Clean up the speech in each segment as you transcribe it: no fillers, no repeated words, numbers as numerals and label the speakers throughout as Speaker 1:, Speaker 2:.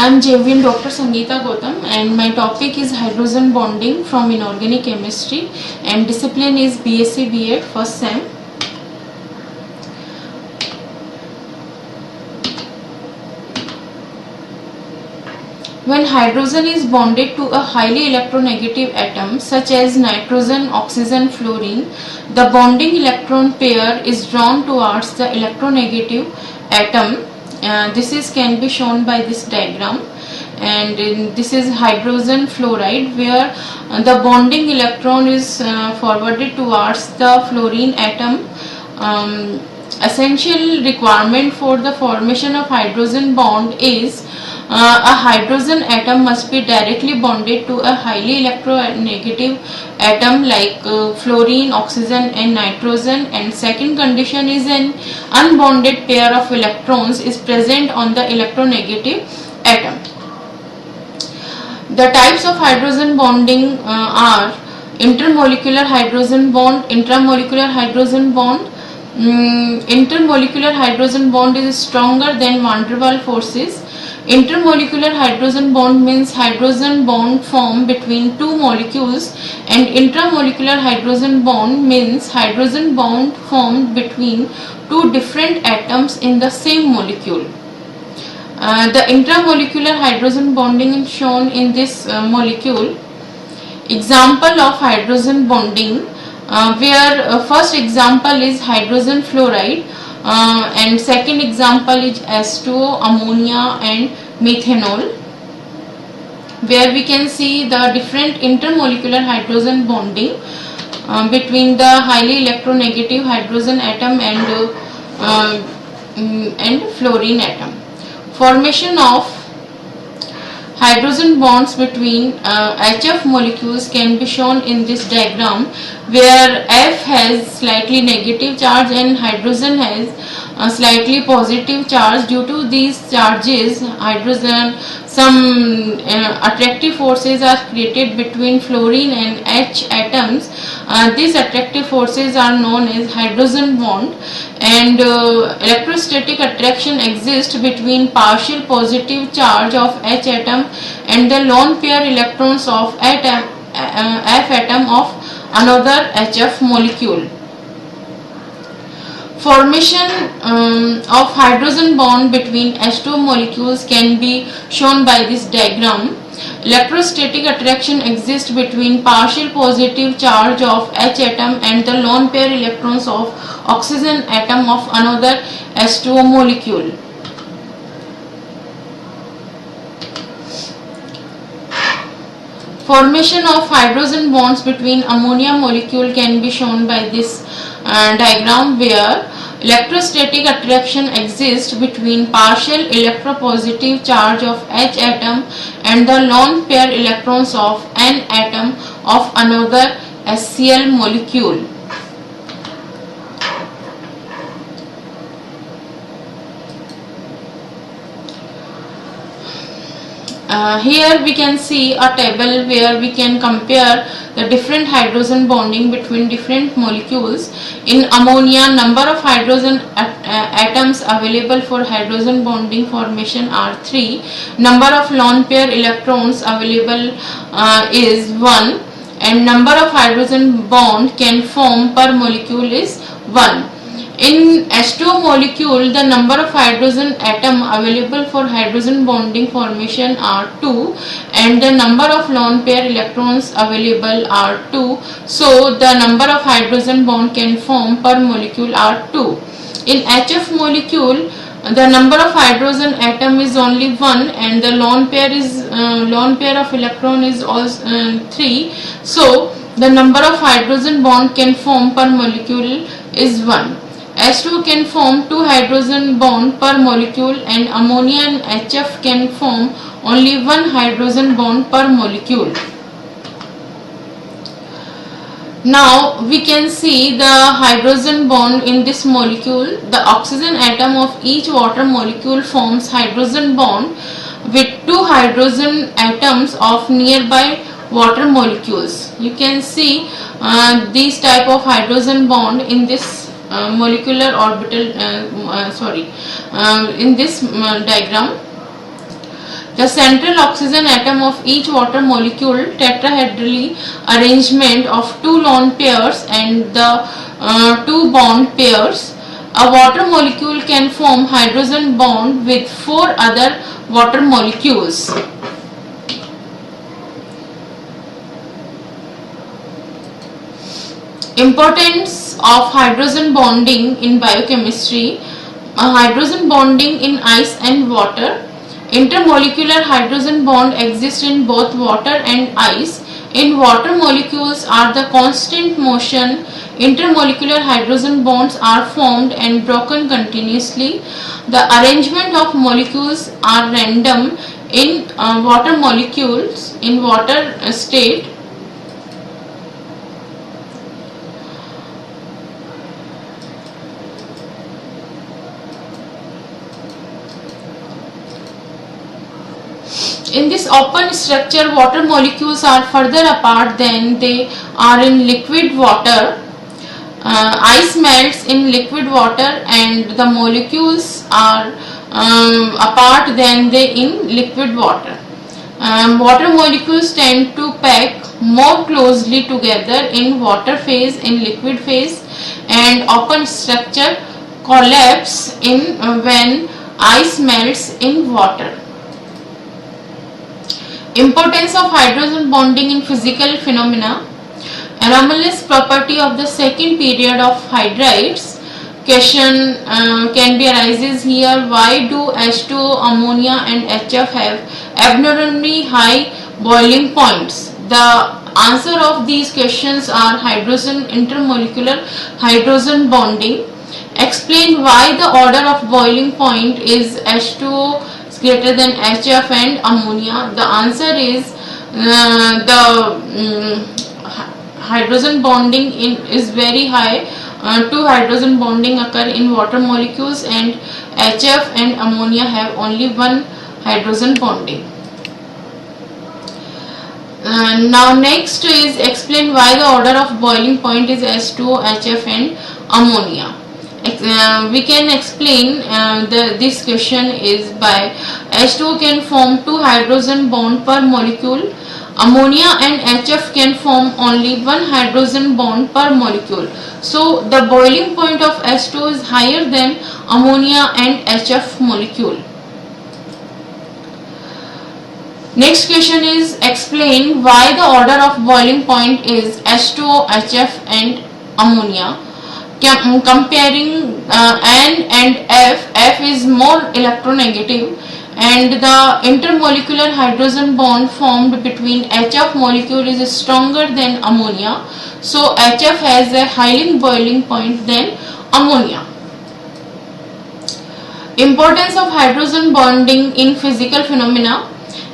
Speaker 1: I'm JVN Dr. Sangeeta Gautam, and my topic is hydrogen bonding from inorganic chemistry, and discipline is BSc B.Ed first sem. When hydrogen is bonded to a highly electronegative atom such as nitrogen, oxygen, fluorine, the bonding electron pair is drawn towards the electronegative atom. This can be shown by this diagram, and this is hydrogen fluoride, where the bonding electron is forwarded towards the fluorine atom. Essential requirement for the formation of hydrogen bond is a hydrogen atom must be directly bonded to a highly electronegative atom like fluorine, oxygen and nitrogen, and second condition is an unbonded pair of electrons is present on the electronegative atom. The types of hydrogen bonding are intermolecular hydrogen bond, intramolecular hydrogen bond. Intermolecular hydrogen bond is stronger than van der Waals forces. Intermolecular hydrogen bond means hydrogen bond formed between two molecules, and intramolecular hydrogen bond means hydrogen bond formed between two different atoms in the same molecule. The intramolecular hydrogen bonding is shown in this molecule. Example of hydrogen bonding, where first example is hydrogen fluoride, and second example is H2O, ammonia and methanol, where we can see the different intermolecular hydrogen bonding between the highly electronegative hydrogen atom and fluorine atom. Formation of hydrogen bonds between HF molecules can be shown in this diagram, where F has slightly negative charge and hydrogen has a slightly positive charge. Due to these charges, hydrogen, some attractive forces are created between fluorine and H atoms. These attractive forces are known as hydrogen bond, and electrostatic attraction exists between partial positive charge of H atom and the lone pair electrons of F atom of another HF molecule. Formation of hydrogen bond between H2 molecules can be shown by this diagram. Electrostatic attraction exists between partial positive charge of H atom and the lone pair electrons of oxygen atom of another H2O molecule. Formation of hydrogen bonds between ammonia molecule can be shown by this diagram, where electrostatic attraction exists between partial electropositive charge of H atom and the lone pair electrons of N atom of another HCl molecule. Here we can see a table where we can compare the different hydrogen bonding between different molecules. In ammonia, number of hydrogen atoms available for hydrogen bonding formation are 3. Number of lone pair electrons available is 1, and number of hydrogen bond can form per molecule is 1. In H2O molecule, the number of hydrogen atom available for hydrogen bonding formation are 2, and the number of lone pair electrons available are 2. So the number of hydrogen bond can form per molecule are 2. In HF molecule, the number of hydrogen atom is only 1, and the lone pair of electron is also 3. So the number of hydrogen bond can form per molecule is 1. H2O can form 2 hydrogen bond per molecule, and ammonia and HF can form only 1 hydrogen bond per molecule. Now we can see the hydrogen bond in this molecule. The oxygen atom of each water molecule forms hydrogen bond with 2 hydrogen atoms of nearby water molecules. You can see these type of hydrogen bond in this molecular orbital in this diagram. The central oxygen atom of each water molecule tetrahedrally arrangement of two lone pairs and the two bond pairs. A water molecule can form hydrogen bond with four other water molecules. Importance of hydrogen bonding in biochemistry. Hydrogen bonding in ice and water. Intermolecular hydrogen bond exists in both water and ice. In water, molecules are the constant motion. Intermolecular hydrogen bonds are formed and broken continuously. The arrangement of molecules are random in water molecules in water state. In this open structure, water molecules are further apart than they are in liquid water. Ice melts in liquid water and the molecules are apart than they in liquid water. Water molecules tend to pack more closely together in water phase, in liquid phase, and open structure collapse in when ice melts in water. Importance of hydrogen bonding in physical phenomena. Anomalous property of the second period of hydrides. Question can be arises here: why do H2O, ammonia and HF have abnormally high boiling points? The answer of these questions are hydrogen intermolecular hydrogen bonding. Explain why the order of boiling point is H2O greater than HF and ammonia. The answer is hydrogen bonding is very high. Two hydrogen bonding occur in water molecules and HF and ammonia have only one hydrogen bonding. Now next is explain why the order of boiling point is H2O, HF and ammonia. We can explain this question is by H2O can form two hydrogen bond per molecule. Ammonia and HF can form only one hydrogen bond per molecule. So the boiling point of H2O is higher than ammonia and HF molecule. Next question is explain why the order of boiling point is H2O, HF and ammonia. Comparing N and F is more electronegative and the intermolecular hydrogen bond formed between HF molecule is stronger than ammonia. So HF has a higher boiling point than ammonia. Importance of hydrogen bonding in physical phenomena.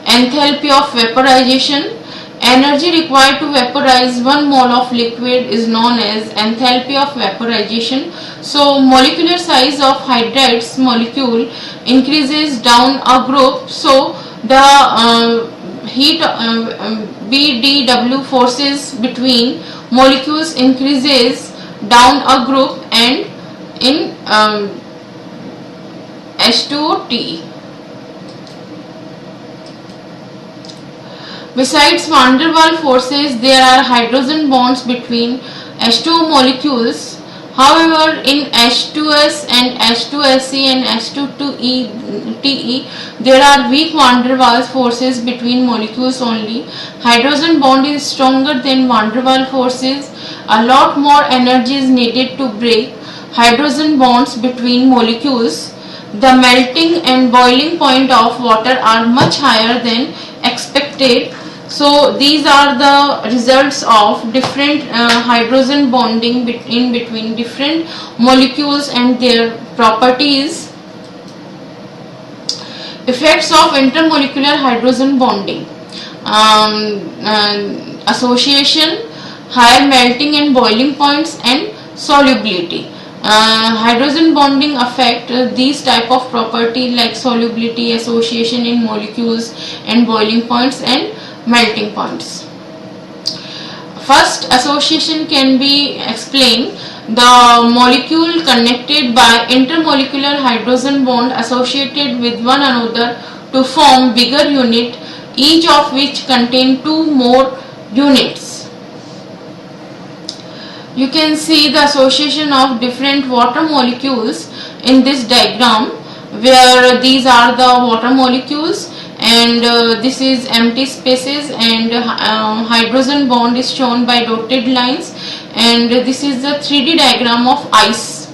Speaker 1: Enthalpy of vaporization. Energy required to vaporize 1 mole of liquid is known as enthalpy of vaporization. So molecular size of hydrides molecule increases down a group. So the heat BDW forces between molecules increases down a group and in H2O. Besides van der Waals forces, there are hydrogen bonds between H2O molecules. However, in H2S and H2Se and H2TE, there are weak van der Waals forces between molecules only. Hydrogen bond is stronger than van der Waals forces. A lot more energy is needed to break hydrogen bonds between molecules. The melting and boiling point of water are much higher than expected. So these are the results of different hydrogen bonding in between different molecules and their properties. Effects of intermolecular hydrogen bonding. Association, higher melting and boiling points and solubility. Hydrogen bonding affect these type of property like solubility, association in molecules and boiling points and melting points. First, association can be explained. The molecule connected by intermolecular hydrogen bond associated with one another to form bigger unit, each of which contain two more units. You can see the association of different water molecules in this diagram, where these are the water molecules and this is empty spaces, and hydrogen bond is shown by dotted lines, and this is the 3D diagram of ice.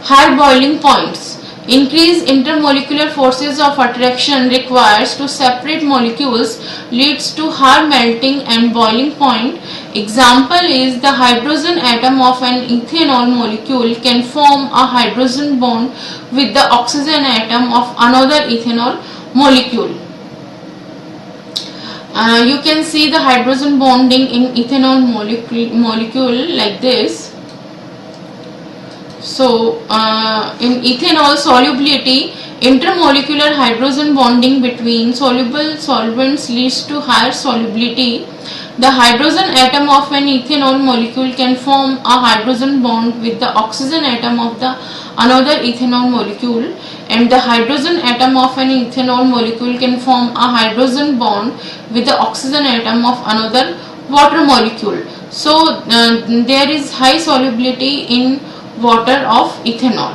Speaker 1: High boiling points. Increased intermolecular forces of attraction requires to separate molecules leads to high melting and boiling point. Example is the hydrogen atom of an ethanol molecule can form a hydrogen bond with the oxygen atom of another ethanol molecule. You can see the hydrogen bonding in ethanol molecule like this. So, in ethanol solubility, intermolecular hydrogen bonding between soluble solvents leads to higher solubility. The hydrogen atom of an ethanol molecule can form a hydrogen bond with the oxygen atom of the another ethanol molecule, and the hydrogen atom of an ethanol molecule can form a hydrogen bond with the oxygen atom of another water molecule. So, there is high solubility in water of ethanol.